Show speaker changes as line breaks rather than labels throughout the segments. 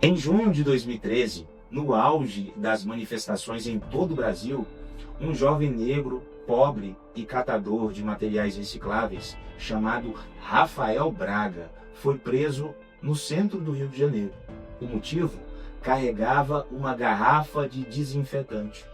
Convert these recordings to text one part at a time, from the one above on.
Em junho de 2013, no auge das manifestações em todo o Brasil, um jovem negro, pobre e catador de materiais recicláveis, chamado Rafael Braga, foi preso no centro do Rio de Janeiro. O motivo? Carregava uma garrafa de desinfetante.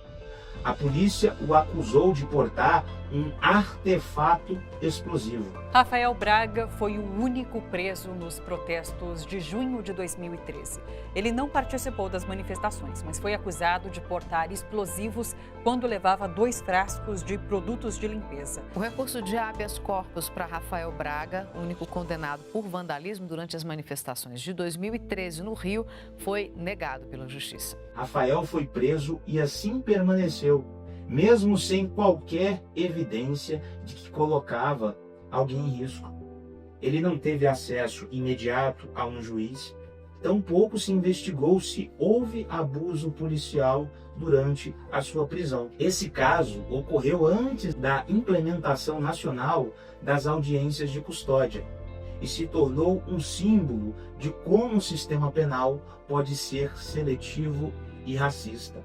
A polícia o acusou de portar um artefato explosivo.
Rafael Braga foi o único preso nos protestos de junho de 2013. Ele não participou das manifestações, mas foi acusado de portar explosivos quando levava 2 frascos de produtos de limpeza.
O recurso de habeas corpus para Rafael Braga, o único condenado por vandalismo durante as manifestações de 2013 no Rio, foi negado pela Justiça.
Rafael foi preso e assim permaneceu, mesmo sem qualquer evidência de que colocava alguém em risco. Ele não teve acesso imediato a um juiz, tampouco se investigou se houve abuso policial durante a sua prisão. Esse caso ocorreu antes da implementação nacional das audiências de custódia e se tornou um símbolo de como o sistema penal pode ser seletivo e racista.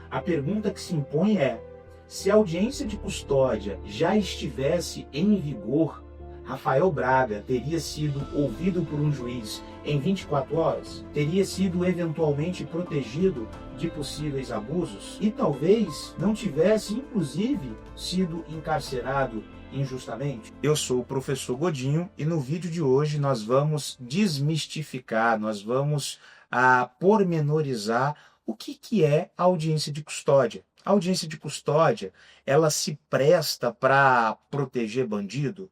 A pergunta que se impõe é: se a audiência de custódia já estivesse em vigor, Rafael Braga teria sido ouvido por um juiz em 24 horas? Teria sido eventualmente protegido de possíveis abusos? E talvez não tivesse, inclusive, sido encarcerado injustamente? Eu sou o professor Godinho e no vídeo de hoje nós vamos desmistificar, nós vamos pormenorizar o que é a audiência de custódia. A audiência de custódia, ela se presta para proteger bandido?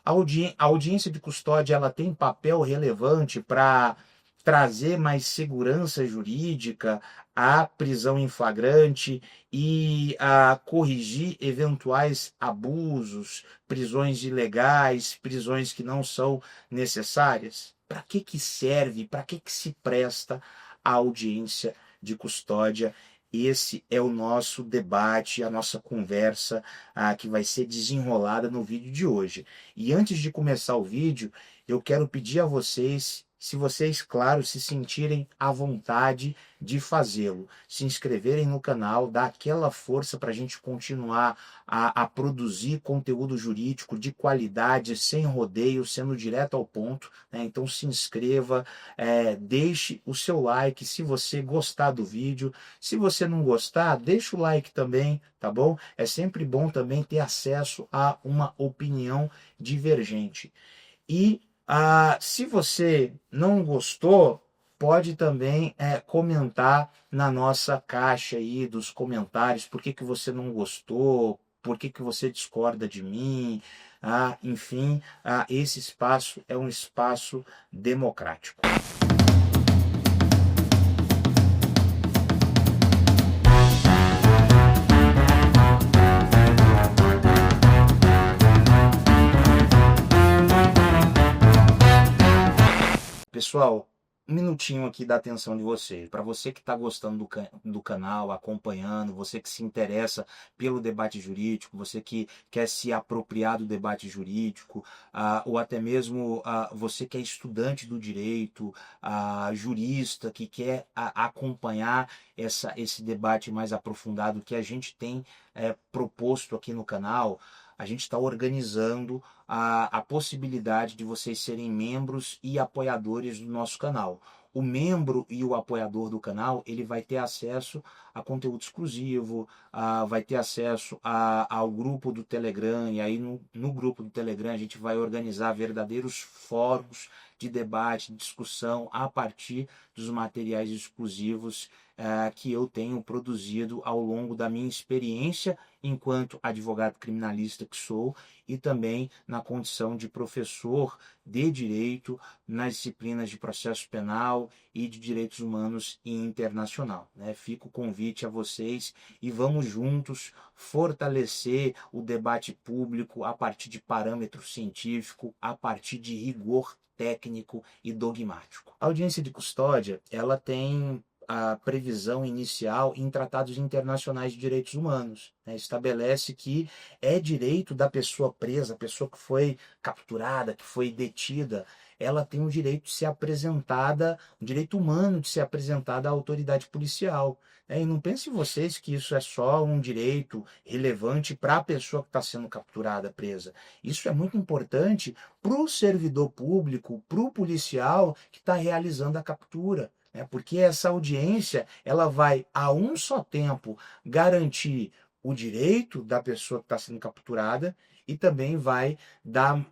A audiência de custódia, ela tem papel relevante para trazer mais segurança jurídica à prisão em flagrante e a corrigir eventuais abusos, prisões ilegais, prisões que não são necessárias? Para que serve, para que se presta a audiência de custódia? Esse é o nosso debate, a nossa conversa que vai ser desenrolada no vídeo de hoje. E antes de começar o vídeo, eu quero pedir a vocês, se vocês, claro, se sentirem à vontade de fazê-lo, se inscreverem no canal, dar aquela força para a gente continuar a produzir conteúdo jurídico de qualidade, sem rodeio, sendo direto ao ponto, né? Então se inscreva, deixe o seu like se você gostar do vídeo. Se você não gostar, deixa o like também, tá bom? É sempre bom também ter acesso a uma opinião divergente. E se você não gostou, pode também comentar na nossa caixa aí dos comentários por que você não gostou, por que você discorda de mim. Enfim, esse espaço é um espaço democrático. Pessoal, um minutinho aqui da atenção de vocês. Para você que está gostando do canal, acompanhando, você que se interessa pelo debate jurídico, você que quer se apropriar do debate jurídico, ou até mesmo você que é estudante do direito, jurista, que quer acompanhar esse debate mais aprofundado que a gente tem proposto aqui no canal. A gente está organizando a possibilidade de vocês serem membros e apoiadores do nosso canal. O membro e o apoiador do canal, ele vai ter acesso a conteúdo exclusivo, vai ter acesso ao grupo do Telegram, e aí no grupo do Telegram a gente vai organizar verdadeiros fóruns de debate, de discussão a partir dos materiais exclusivos que eu tenho produzido ao longo da minha experiência enquanto advogado criminalista que sou e também na condição de professor de direito nas disciplinas de processo penal e de direitos humanos e internacional, né? Fica o convite a vocês e vamos juntos fortalecer o debate público a partir de parâmetro científico, a partir de rigor técnico e dogmático. A audiência de custódia, ela tem a previsão inicial em tratados internacionais de direitos humanos, né? Estabelece que é direito da pessoa presa, a pessoa que foi capturada, que foi detida, ela tem o direito de ser apresentada, o direito humano de ser apresentada à autoridade policial. E não pensem vocês que isso é só um direito relevante para a pessoa que está sendo capturada, presa. Isso é muito importante para o servidor público, para o policial que está realizando a captura, né? Porque essa audiência ela vai, a um só tempo, garantir o direito da pessoa que está sendo capturada e também vai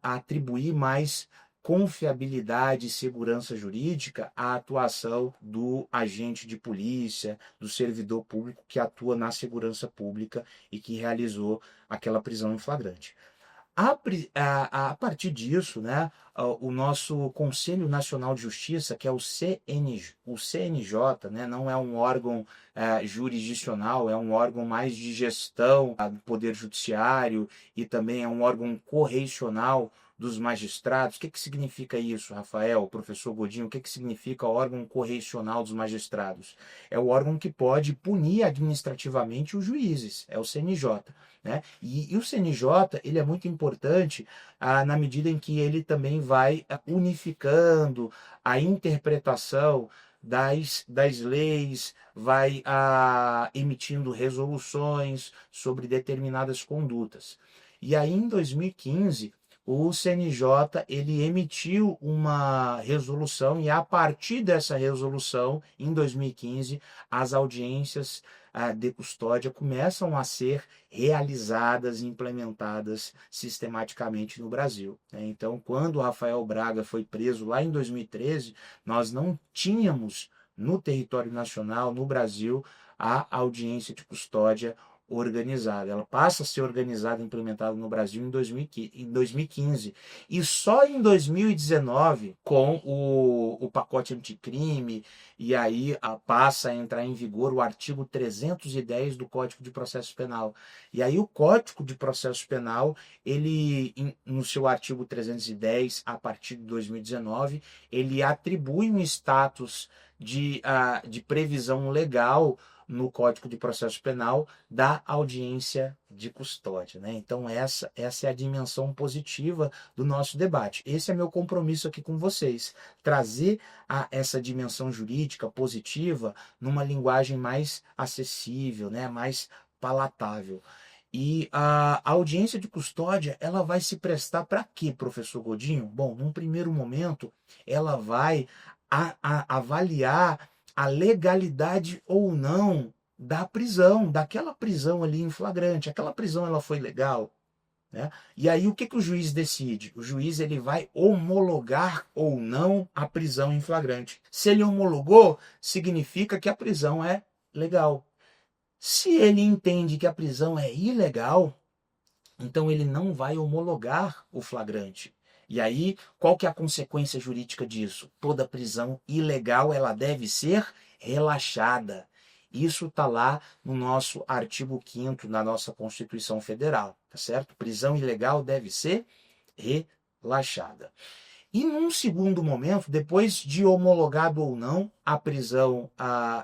atribuir mais confiabilidade e segurança jurídica à atuação do agente de polícia, do servidor público que atua na segurança pública e que realizou aquela prisão em flagrante. A partir disso, né, o nosso Conselho Nacional de Justiça, que é o CNJ, né, não é um órgão jurisdicional, é um órgão mais de gestão do Poder Judiciário e também é um órgão correicional dos magistrados. O que significa isso, Rafael, professor Godinho? O que significa órgão correicional dos magistrados? É o órgão que pode punir administrativamente os juízes, é o CNJ. Né? E o CNJ ele é muito importante na medida em que ele também vai unificando a interpretação das leis, vai emitindo resoluções sobre determinadas condutas. E aí, em 2015, o CNJ ele emitiu uma resolução e a partir dessa resolução, em 2015, as audiências de custódia começam a ser realizadas e implementadas sistematicamente no Brasil. Então, quando o Rafael Braga foi preso lá em 2013, nós não tínhamos no território nacional, no Brasil, a audiência de custódia organizada. Ela passa a ser organizada e implementada no Brasil em 2015. E só em 2019, com o pacote anticrime, e aí passa a entrar em vigor o artigo 310 do Código de Processo Penal. E aí o Código de Processo Penal, ele, no seu artigo 310, a partir de 2019, ele atribui um status de previsão legal no Código de Processo Penal da audiência de custódia, né? Então essa é a dimensão positiva do nosso debate. Esse é meu compromisso aqui com vocês, trazer essa dimensão jurídica positiva numa linguagem mais acessível, né? Mais palatável. E a audiência de custódia, ela vai se prestar para quê, professor Godinho? Bom, num primeiro momento, ela vai avaliar a legalidade ou não da prisão, daquela prisão ali em flagrante. Aquela prisão ela foi legal, né? E aí o que o juiz decide? O juiz ele vai homologar ou não a prisão em flagrante. Se ele homologou, significa que a prisão é legal. Se ele entende que a prisão é ilegal, então ele não vai homologar o flagrante. E aí, qual que é a consequência jurídica disso? Toda prisão ilegal ela deve ser relaxada. Isso está lá no nosso artigo 5º da nossa Constituição Federal, tá certo? Prisão ilegal deve ser relaxada. E num segundo momento, depois de homologado ou não a prisão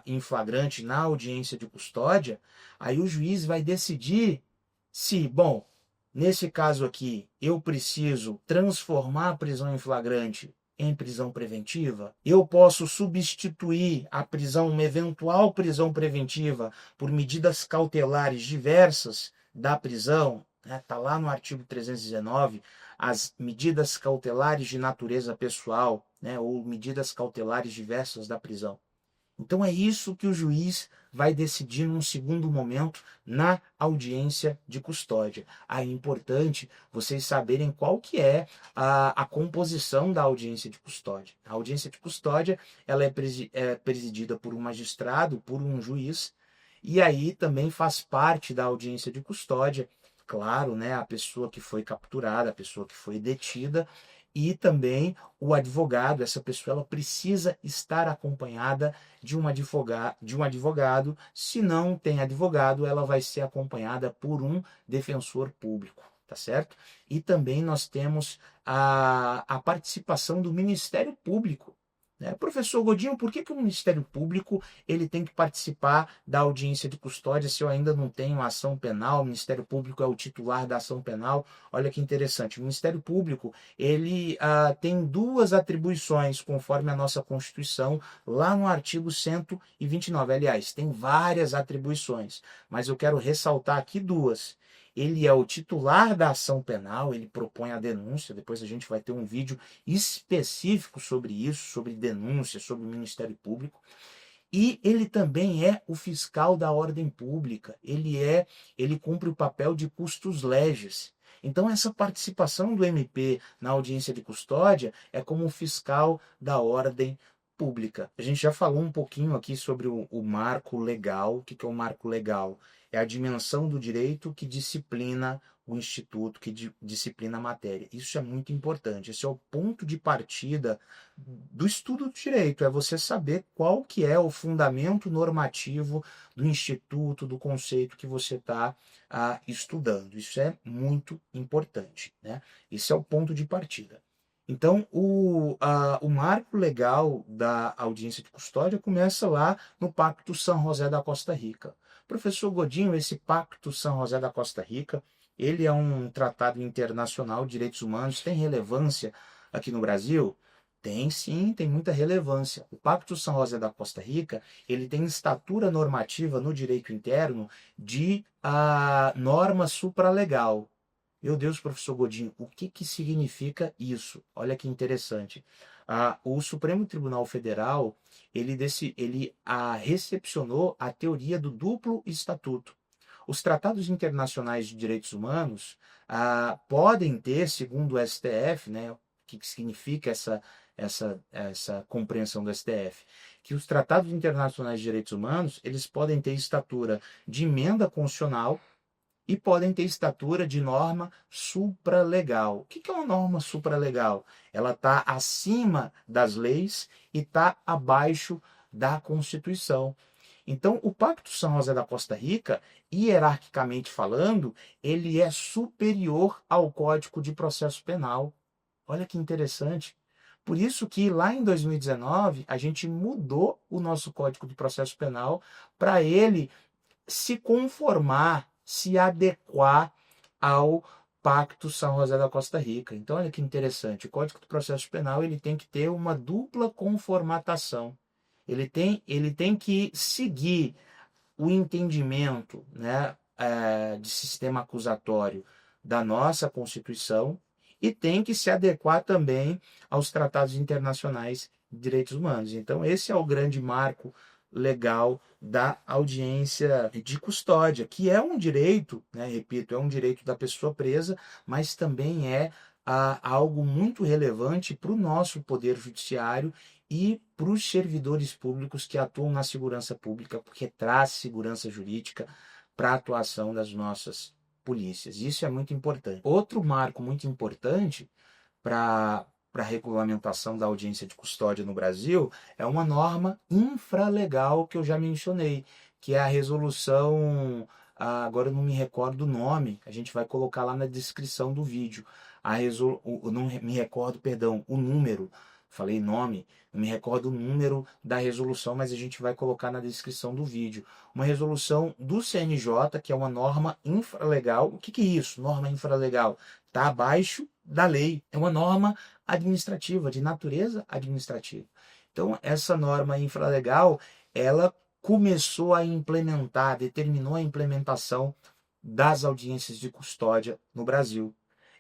em flagrante na audiência de custódia, aí o juiz vai decidir se, bom, nesse caso aqui, eu preciso transformar a prisão em flagrante em prisão preventiva. Eu posso substituir a prisão, uma eventual prisão preventiva, por medidas cautelares diversas da prisão. Está lá no artigo 319, as medidas cautelares de natureza pessoal, né, ou medidas cautelares diversas da prisão. Então é isso que o juiz vai decidir num segundo momento na audiência de custódia. Aí é importante vocês saberem qual que é a composição da audiência de custódia. A audiência de custódia ela é presidida por um magistrado, por um juiz, e aí também faz parte da audiência de custódia, claro, né, a pessoa que foi capturada, a pessoa que foi detida, e também o advogado. Essa pessoa ela precisa estar acompanhada de um advogado. Se não tem advogado, ela vai ser acompanhada por um defensor público, tá certo? E também nós temos a participação do Ministério Público Professor Godinho, por que o Ministério Público ele tem que participar da audiência de custódia se eu ainda não tenho ação penal? O Ministério Público é o titular da ação penal. Olha que interessante. O Ministério Público ele tem duas atribuições conforme a nossa Constituição, lá no artigo 129. Aliás, tem várias atribuições, mas eu quero ressaltar aqui duas. Ele é o titular da ação penal, ele propõe a denúncia, depois a gente vai ter um vídeo específico sobre isso, sobre denúncia, sobre o Ministério Público. E ele também é o fiscal da ordem pública, ele cumpre o papel de custos legis. Então essa participação do MP na audiência de custódia é como fiscal da ordem pública. A gente já falou um pouquinho aqui sobre o marco legal. O que é o marco legal? É a dimensão do direito que disciplina o instituto, que disciplina a matéria. Isso é muito importante. Esse é o ponto de partida do estudo do direito, é você saber qual que é o fundamento normativo do instituto, do conceito que você está estudando. Isso é muito importante, né? Esse é o ponto de partida. Então, o marco legal da audiência de custódia começa lá no Pacto São José da Costa Rica. Professor Godinho, esse Pacto São José da Costa Rica, ele é um tratado internacional de direitos humanos, tem relevância aqui no Brasil? Tem sim, tem muita relevância. O Pacto São José da Costa Rica, ele tem estatura normativa no direito interno de norma supralegal. Meu Deus, professor Godinho, o que significa isso? Olha que interessante. O Supremo Tribunal Federal, ele recepcionou a teoria do duplo estatuto. Os tratados internacionais de direitos humanos podem ter, segundo o STF, né, o que significa essa compreensão do STF, que os tratados internacionais de direitos humanos, eles podem ter estatura de emenda constitucional, e podem ter estatura de norma supralegal. O que é uma norma supralegal? Ela está acima das leis e está abaixo da Constituição. Então, o Pacto São José da Costa Rica, hierarquicamente falando, ele é superior ao Código de Processo Penal. Olha que interessante. Por isso que lá em 2019, a gente mudou o nosso Código de Processo Penal para ele se conformar, se adequar ao Pacto São José da Costa Rica. Então, olha que interessante, o Código do Processo Penal ele tem que ter uma dupla conformatação. Ele tem que seguir o entendimento, né, de sistema acusatório da nossa Constituição e tem que se adequar também aos tratados internacionais de direitos humanos. Então, esse é o grande marco legal da audiência de custódia, que é um direito, né, repito, é um direito da pessoa presa, mas também é algo muito relevante para o nosso poder judiciário e para os servidores públicos que atuam na segurança pública, porque traz segurança jurídica para a atuação das nossas polícias. Isso é muito importante. Outro marco muito importante para a regulamentação da audiência de custódia no Brasil é uma norma infralegal que eu já mencionei, que é a resolução, agora eu não me recordo o nome, a gente vai colocar lá na descrição do vídeo. Não me recordo, perdão, o número, falei nome, não me recordo o número da resolução, mas a gente vai colocar na descrição do vídeo. Uma resolução do CNJ, que é uma norma infralegal. O que é isso, norma infralegal? Está abaixo da lei. É uma norma administrativa, de natureza administrativa. Então, essa norma infralegal, ela começou a implementar, determinou a implementação das audiências de custódia no Brasil.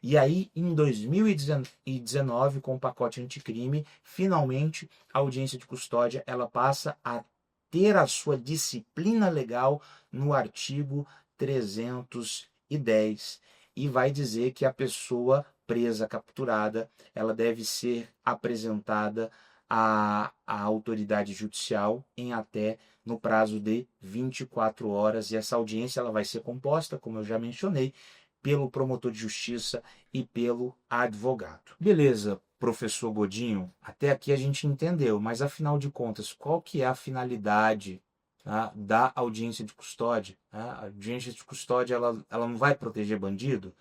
E aí, em 2019, com o pacote anticrime, finalmente a audiência de custódia ela passa a ter a sua disciplina legal no artigo 310 e vai dizer que a pessoa presa, capturada, ela deve ser apresentada à autoridade judicial em até no prazo de 24 horas. E essa audiência ela vai ser composta, como eu já mencionei, pelo promotor de justiça e pelo advogado. Beleza, professor Godinho, até aqui a gente entendeu, mas afinal de contas, qual que é a finalidade da audiência de custódia? A audiência de custódia ela não vai proteger bandido?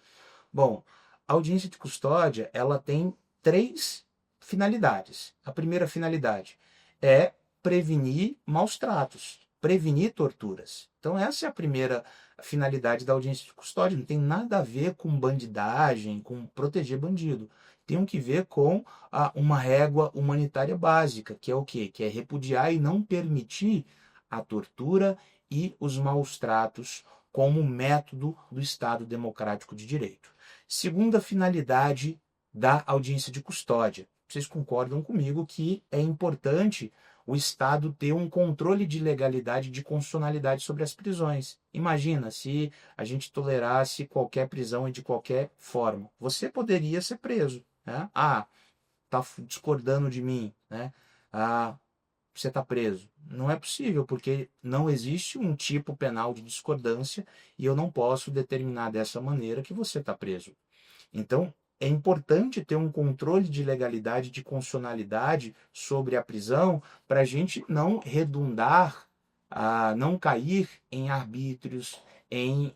Bom, a audiência de custódia ela tem três finalidades. A primeira finalidade é prevenir maus tratos, prevenir torturas. Então essa é a primeira finalidade da audiência de custódia. Não tem nada a ver com bandidagem, com proteger bandido. Tem que ver com uma régua humanitária básica, que é o quê? Que é repudiar e não permitir a tortura e os maus tratos como método do Estado democrático de direito. Segunda finalidade da audiência de custódia. Vocês concordam comigo que é importante o Estado ter um controle de legalidade, de constitucionalidade sobre as prisões. Imagina se a gente tolerasse qualquer prisão de qualquer forma. Você poderia ser preso, né? Tá discordando de mim, né? Você está preso. Não é possível, porque não existe um tipo penal de discordância e eu não posso determinar dessa maneira que você está preso. Então, é importante ter um controle de legalidade, de constitucionalidade sobre a prisão, para a gente não redundar, não cair em arbítrios, em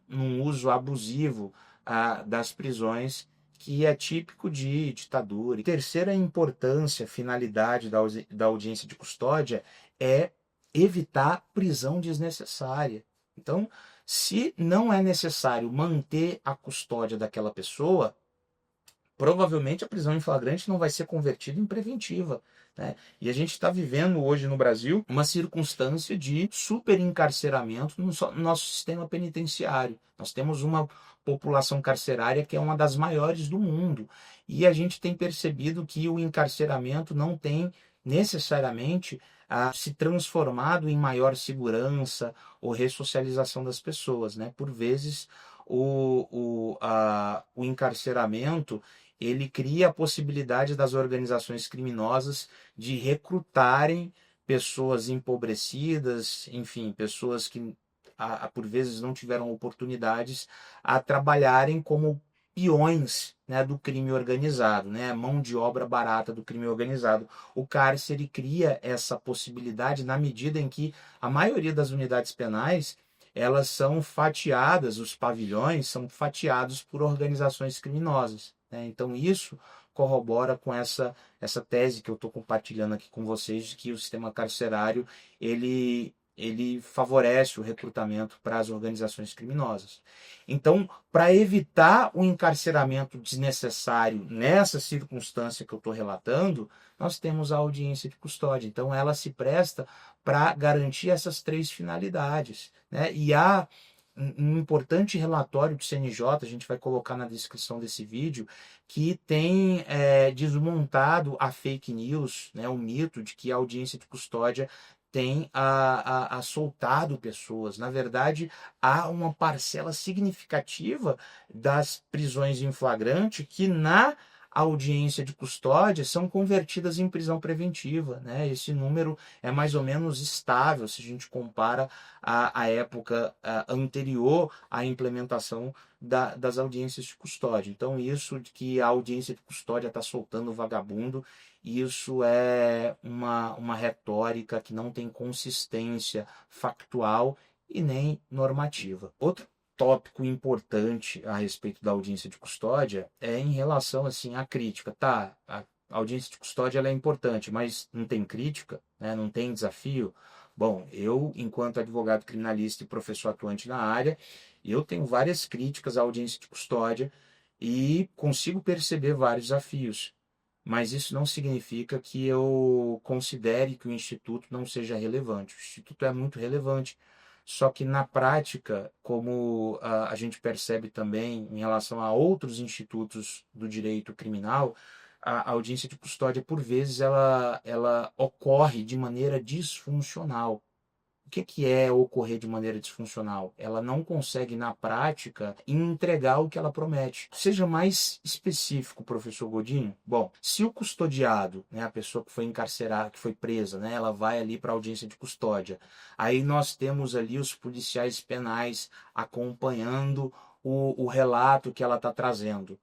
um uso abusivo das prisões, que é típico de ditadura. Terceira importância, finalidade da audiência de custódia é evitar prisão desnecessária. Então, se não é necessário manter a custódia daquela pessoa, provavelmente a prisão em flagrante não vai ser convertida em preventiva, né? E a gente está vivendo hoje no Brasil uma circunstância de superencarceramento no nosso sistema penitenciário. Nós temos uma população carcerária que é uma das maiores do mundo. E a gente tem percebido que o encarceramento não tem necessariamente se transformado em maior segurança ou ressocialização das pessoas, né? Por vezes o encarceramento ele cria a possibilidade das organizações criminosas de recrutarem pessoas empobrecidas, enfim, pessoas que por vezes não tiveram oportunidades a trabalharem como peões, né, do crime organizado, né, mão de obra barata do crime organizado. O cárcere cria essa possibilidade na medida em que a maioria das unidades penais elas são fatiadas, os pavilhões são fatiados por organizações criminosas, né? Então isso corrobora com essa tese que eu estou compartilhando aqui com vocês, de que o sistema carcerário ele favorece o recrutamento para as organizações criminosas. Então, para evitar o encarceramento desnecessário nessa circunstância que eu estou relatando, nós temos a audiência de custódia. Então, ela se presta para garantir essas três finalidades, né? E há um importante relatório do CNJ, a gente vai colocar na descrição desse vídeo, que tem desmontado a fake news, né, o mito de que a audiência de custódia tem soltado pessoas. Na verdade, há uma parcela significativa das prisões em flagrante que na audiência de custódia são convertidas em prisão preventiva, né? Esse número é mais ou menos estável se a gente compara a época anterior à implementação das audiências de custódia. Então, isso de que a audiência de custódia está soltando vagabundo, isso é uma retórica que não tem consistência factual e nem normativa. Outro tópico importante a respeito da audiência de custódia é em relação assim à crítica. Tá, a audiência de custódia ela é importante, mas não tem crítica, né? Não tem desafio. Bom, eu, enquanto advogado criminalista e professor atuante na área, eu tenho várias críticas à audiência de custódia e consigo perceber vários desafios. Mas isso não significa que eu considere que o Instituto não seja relevante. O Instituto é muito relevante. Só que na prática, como a gente percebe também em relação a outros institutos do direito criminal, a audiência de custódia, por vezes, ela ocorre de maneira disfuncional. O que é ocorrer de maneira disfuncional? Ela não consegue, na prática, entregar o que ela promete. Seja mais específico, professor Godinho. Bom, se o custodiado, né, a pessoa que foi encarcerada, que foi presa, né, ela vai ali para a audiência de custódia. Aí nós temos ali os policiais penais acompanhando o relato que ela está trazendo.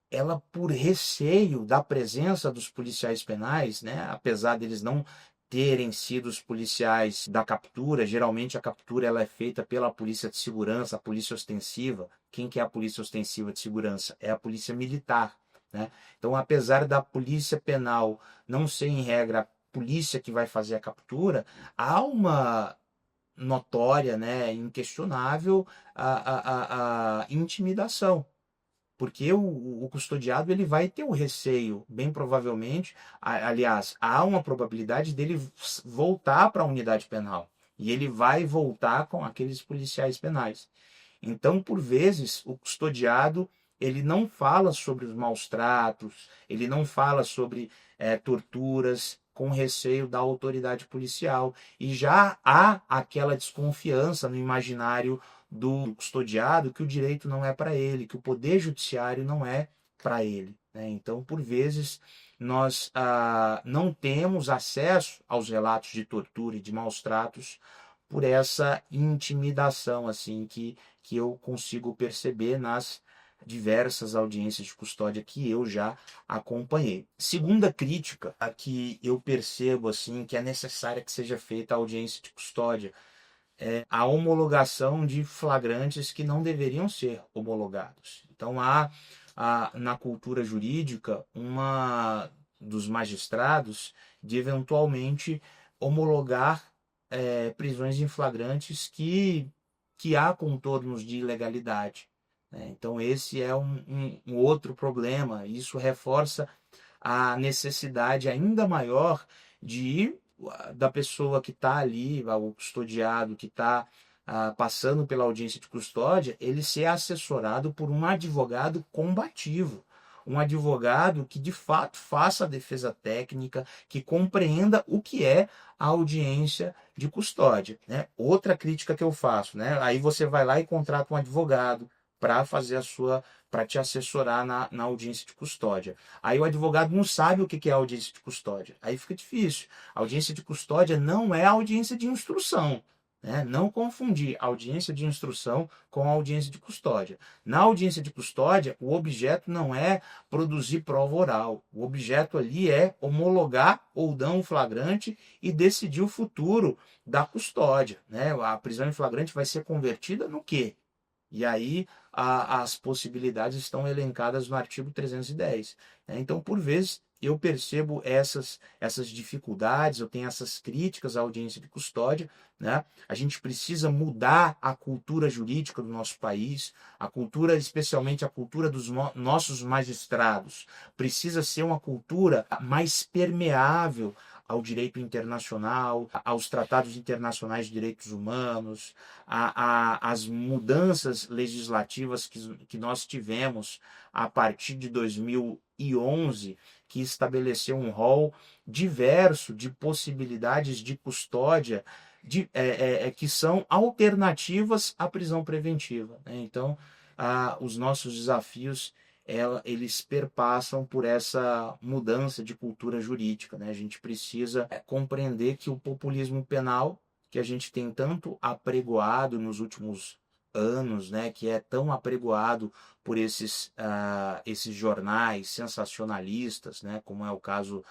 Ela, por receio da presença dos policiais penais, né, apesar deles não terem sido os policiais da captura, geralmente a captura ela é feita pela polícia de segurança, a polícia ostensiva. Quem que é a polícia ostensiva de segurança? É a polícia militar, né? Então, apesar da polícia penal não ser, em regra, a polícia que vai fazer a captura, há uma notória, né, inquestionável a intimidação. Porque o custodiado ele vai ter o receio, bem provavelmente, aliás, há uma probabilidade dele voltar para a unidade penal. E ele vai voltar com aqueles policiais penais. Então, por vezes, o custodiado ele não fala sobre os maus tratos, ele não fala sobre torturas com receio da autoridade policial. E já há aquela desconfiança no imaginário do custodiado que o direito não é para ele, que o poder judiciário não é para ele, né? Então, por vezes, nós não temos acesso aos relatos de tortura e de maus tratos por essa intimidação assim que eu consigo perceber nas diversas audiências de custódia que eu já acompanhei. Segunda crítica a que eu percebo assim que é necessária que seja feita a audiência de custódia é a homologação de flagrantes que não deveriam ser homologados. Então há na cultura jurídica uma dos magistrados de eventualmente homologar prisões em flagrantes que há contornos de ilegalidade, né? Então esse é um outro problema. Isso reforça a necessidade ainda maior da pessoa que está ali, o custodiado que está passando pela audiência de custódia, ele ser assessorado por um advogado combativo, um advogado que de fato faça a defesa técnica, que compreenda o que é a audiência de custódia, né? Outra crítica que eu faço, né? Aí você vai lá e contrata um advogado para te assessorar na audiência de custódia. Aí o advogado não sabe o que é a audiência de custódia. Aí fica difícil. A audiência de custódia não é a audiência de instrução, né? Não confundir audiência de instrução com a audiência de custódia. Na audiência de custódia, o objeto não é produzir prova oral. O objeto ali é homologar ou não o flagrante e decidir o futuro da custódia, né? A prisão em flagrante vai ser convertida no quê? E aí as possibilidades estão elencadas no artigo 310. Né? Então, por vezes, eu percebo essas dificuldades, eu tenho essas críticas à audiência de custódia, né? A gente precisa mudar a cultura jurídica do nosso país, a cultura, especialmente a cultura dos nossos magistrados, precisa ser uma cultura mais permeável ao direito internacional, aos tratados internacionais de direitos humanos, às mudanças legislativas que nós tivemos a partir de 2011, que estabeleceu um rol diverso de possibilidades de custódia que são alternativas à prisão preventiva, né? Então, os nossos desafios eles perpassam por essa mudança de cultura jurídica, né? A gente precisa compreender que o populismo penal, que a gente tem tanto apregoado nos últimos anos, né, que é tão apregoado por esses jornais sensacionalistas, né, como é o caso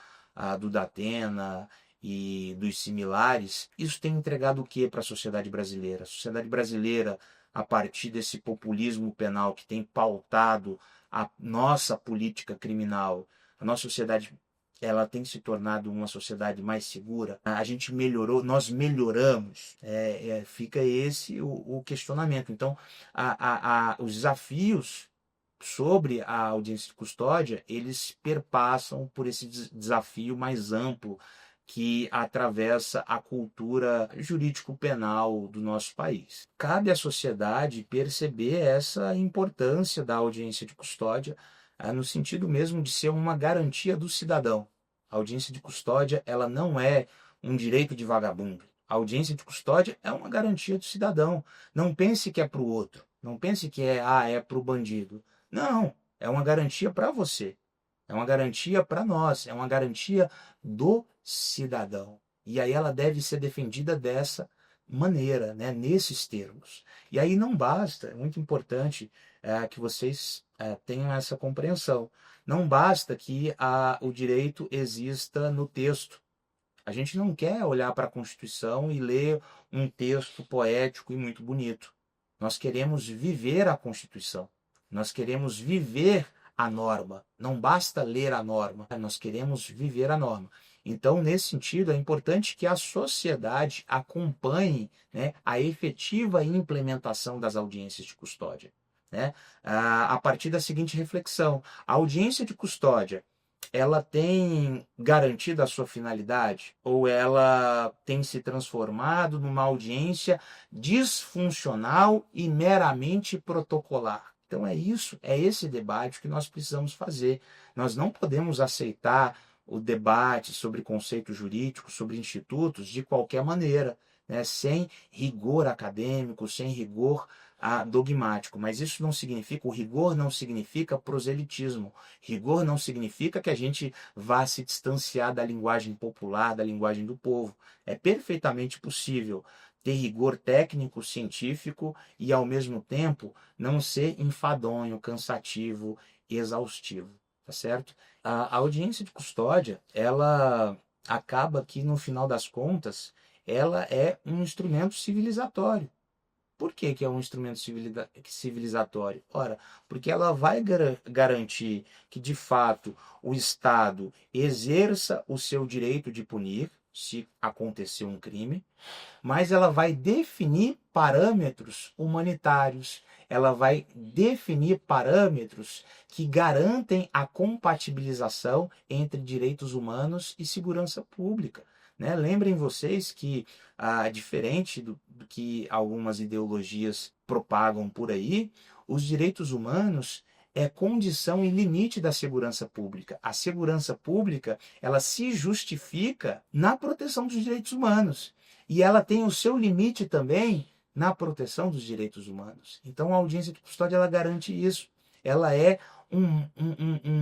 do Datena e dos similares, isso tem entregado o que para a sociedade brasileira? A sociedade brasileira, a partir desse populismo penal que tem pautado a nossa política criminal, a nossa sociedade ela tem se tornado uma sociedade mais segura. A gente melhorou, nós melhoramos. Fica esse o questionamento. Então, os desafios sobre a audiência de custódia, eles perpassam por esse desafio mais amplo que atravessa a cultura jurídico-penal do nosso país. Cabe à sociedade perceber essa importância da audiência de custódia, no sentido mesmo de ser uma garantia do cidadão. A audiência de custódia ela não é um direito de vagabundo. A audiência de custódia é uma garantia do cidadão. Não pense que é para o outro. Não pense que é para o bandido. Não, é uma garantia para você. É uma garantia para nós. É uma garantia do cidadão. E aí ela deve ser defendida dessa maneira, né? Nesses termos. E aí não basta, é muito importante que vocês tenham essa compreensão. Não basta que o direito exista no texto. A gente não quer olhar para a Constituição e ler um texto poético e muito bonito. Nós queremos viver a Constituição. Nós queremos viver a norma, não basta ler a norma, nós queremos viver a norma. Então, nesse sentido, é importante que a sociedade acompanhe, né, a efetiva implementação das audiências de custódia, né, a partir da seguinte reflexão: a audiência de custódia, ela tem garantido a sua finalidade ou ela tem se transformado numa audiência disfuncional e meramente protocolar? Então é isso, é esse debate que nós precisamos fazer. Nós não podemos aceitar o debate sobre conceitos jurídicos, sobre institutos, de qualquer maneira, né? Sem rigor acadêmico, sem rigor dogmático. Mas isso não significa, o rigor não significa proselitismo. Rigor não significa que a gente vá se distanciar da linguagem popular, da linguagem do povo. É perfeitamente possível ter rigor técnico, científico e, ao mesmo tempo, não ser enfadonho, cansativo, exaustivo. Tá certo? A audiência de custódia, ela acaba que, no final das contas, ela é um instrumento civilizatório. Por que que é um instrumento civilizatório? Ora, porque ela vai garantir que, de fato, o Estado exerça o seu direito de punir, se acontecer um crime, mas ela vai definir parâmetros humanitários, ela vai definir parâmetros que garantem a compatibilização entre direitos humanos e segurança pública. Né? Lembrem vocês que, diferente do que algumas ideologias propagam por aí, os direitos humanos é condição e limite da segurança pública. A segurança pública, ela se justifica na proteção dos direitos humanos. E ela tem o seu limite também na proteção dos direitos humanos. Então, a audiência de custódia, ela garante isso. Ela é um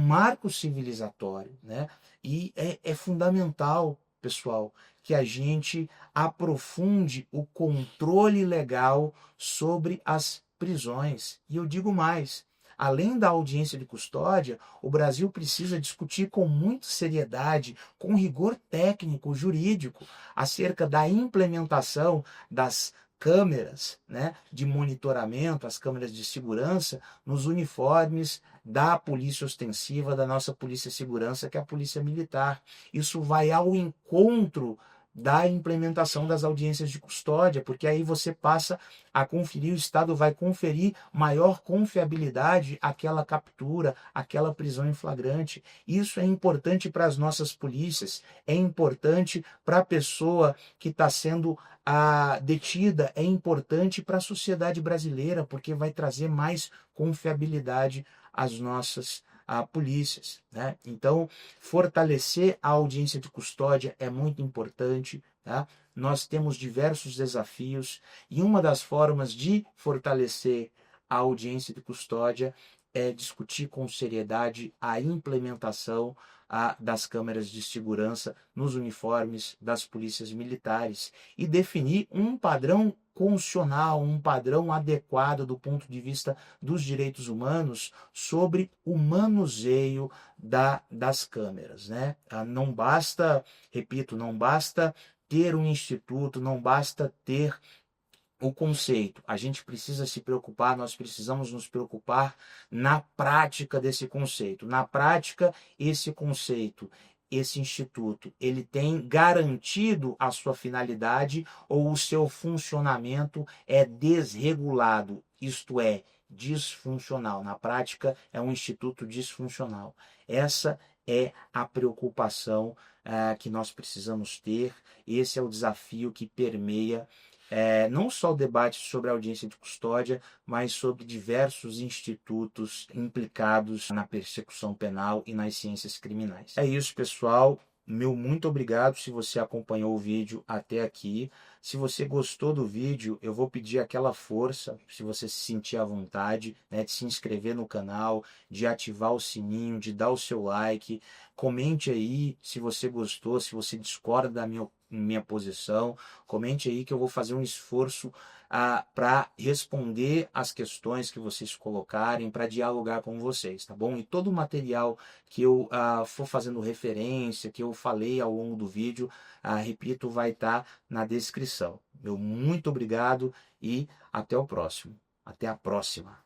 marco civilizatório, né? E é fundamental, pessoal, que a gente aprofunde o controle legal sobre as prisões. E eu digo mais: além da audiência de custódia, o Brasil precisa discutir com muita seriedade, com rigor técnico, jurídico, acerca da implementação das câmeras, né, de monitoramento, as câmeras de segurança, nos uniformes da polícia ostensiva, da nossa polícia de segurança, que é a polícia militar. Isso vai ao encontro da implementação das audiências de custódia, porque aí você passa a conferir, o Estado vai conferir maior confiabilidade àquela captura, àquela prisão em flagrante. Isso é importante para as nossas polícias, é importante para a pessoa que está sendo detida, é importante para a sociedade brasileira, porque vai trazer mais confiabilidade às nossas polícias, né? Então, fortalecer a audiência de custódia é muito importante, tá? Nós temos diversos desafios e uma das formas de fortalecer a audiência de custódia é discutir com seriedade a implementação das câmeras de segurança nos uniformes das polícias militares e definir um padrão constitucional, um padrão adequado do ponto de vista dos direitos humanos sobre o manuseio das câmeras, né? Não basta, repito, não basta ter um instituto, não basta ter o conceito. A gente precisa se preocupar, nós precisamos nos preocupar na prática desse conceito. Na prática, esse conceito, esse instituto, ele tem garantido a sua finalidade ou o seu funcionamento é desregulado, isto é, disfuncional. Na prática, é um instituto disfuncional. Essa é a preocupação que nós precisamos ter. Esse é o desafio que permeia não só o debate sobre a audiência de custódia, mas sobre diversos institutos implicados na persecução penal e nas ciências criminais. É isso, pessoal. Meu muito obrigado se você acompanhou o vídeo até aqui. Se você gostou do vídeo, eu vou pedir aquela força, se você se sentir à vontade, né, de se inscrever no canal, de ativar o sininho, de dar o seu like. Comente aí se você gostou, se você discorda da minha posição. Comente aí que eu vou fazer um esforço para responder as questões que vocês colocarem, para dialogar com vocês, tá bom? E todo o material que eu for fazendo referência, que eu falei ao longo do vídeo, repito, vai estar na descrição. Meu muito obrigado e até o próximo. Até a próxima.